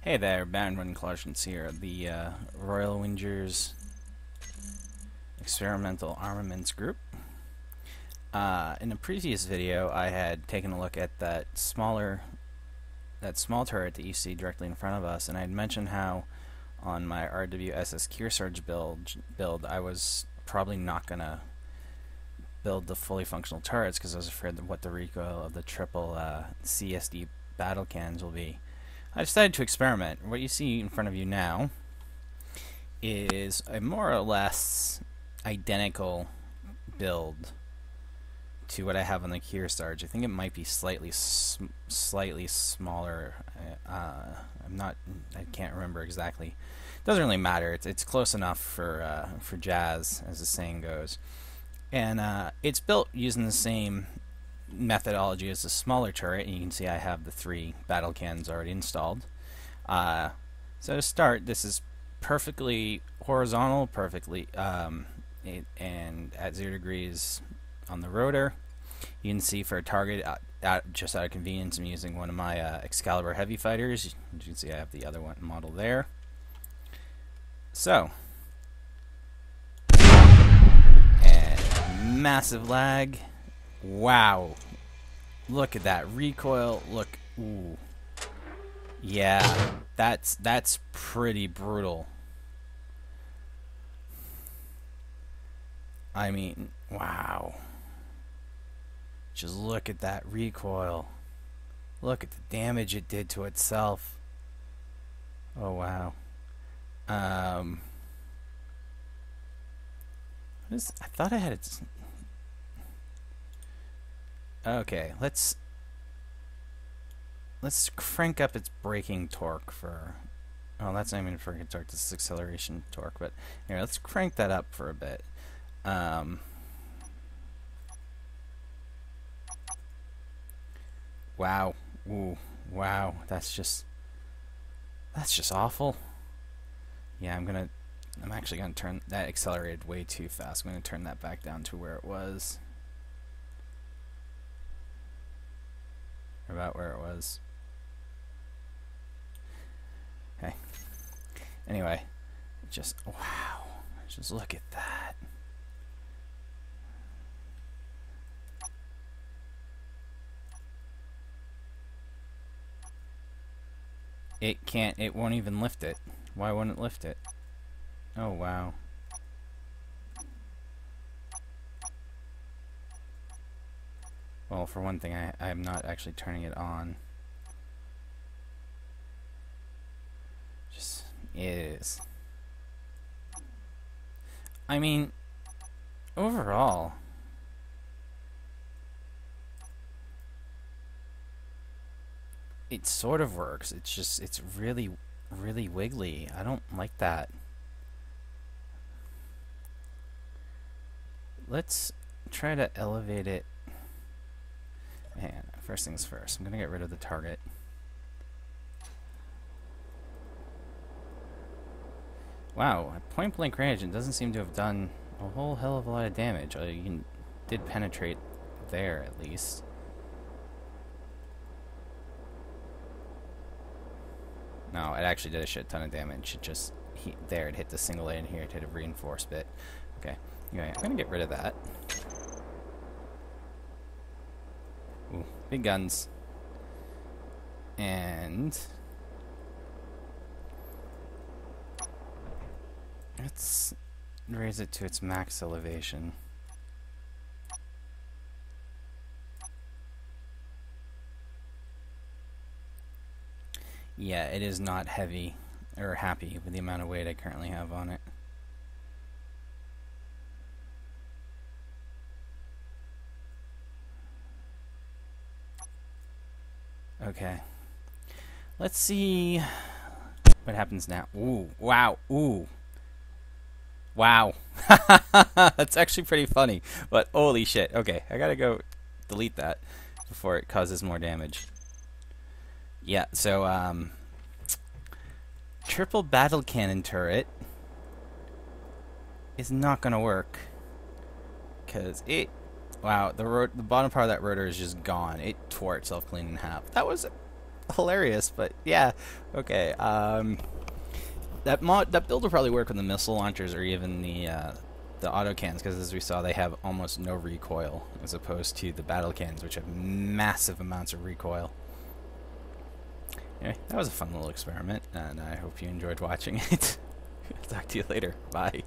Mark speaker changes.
Speaker 1: Hey there, BaronvonKlausnitzer here, the Royal Wingers Experimental Armaments Group. In a previous video, I had taken a look at that small turret that you see directly in front of us, and I had mentioned how on my RWSS Kearsarge build, I was probably not going to build the fully functional turrets because I was afraid of what the recoil of the triple CSD Battlecannons will be. I decided to experiment. What you see in front of you now is a more or less identical build to what I have on the Kearsarge. I think it might be slightly smaller. I can't remember exactly. Doesn't really matter. It's close enough for jazz, as the saying goes. And it's built using the same methodology as the smaller turret, and you can see I have the 3 battle cannons already installed. So to start, this is perfectly horizontal, and at 0 degrees on the rotor. You can see for a target, just out of convenience, I'm using one of my Excalibur heavy fighters. As you can see, I have the other one model there. So, and massive lag. Wow. Look at that recoil. Look. Ooh. Yeah, that's pretty brutal. I mean, wow. Just look at that recoil. Look at the damage it did to itself. Oh, wow. I thought I had it. Okay, let's crank up its braking torque for. Oh, that's not even braking torque. This is acceleration torque. But here, let's crank that up for a bit. Wow. Ooh. Wow. That's just awful. Yeah, I'm actually gonna turn that accelerated way too fast. I'm gonna turn that back down to where it was. About where it was. Okay. Anyway, just wow. Just look at that. It won't even lift it. Why won't it lift it? Oh, wow. Well, for one thing, I'm not actually turning it on. Just, it is. I mean, overall, it sort of works. It's just, it's really, really wiggly. I don't like that. Let's try to elevate it. Man, first things first, I'm gonna get rid of the target. Wow, at point blank range, it doesn't seem to have done a whole hell of a lot of damage. You did penetrate there at least. No, it actually did a shit ton of damage. It just there, it hit the single A, and here it hit a reinforced bit. Okay, anyway, I'm gonna get rid of that. Ooh, big guns. And let's raise it to its max elevation. Yeah, it is not heavy or happy with the amount of weight I currently have on it. Okay. Let's see what happens now. Ooh, wow, ooh. Wow. That's actually pretty funny, but holy shit. Okay, I gotta go delete that before it causes more damage. Yeah, so, triple battle cannon turret is not gonna work. Because wow, the bottom part of that rotor is just gone. It tore itself clean in half. That was hilarious, but yeah, okay. That build will probably work with the missile launchers or even the autocannons, because as we saw, they have almost no recoil as opposed to the battle cannons, which have massive amounts of recoil. Anyway, that was a fun little experiment, and I hope you enjoyed watching it. Talk to you later. Bye.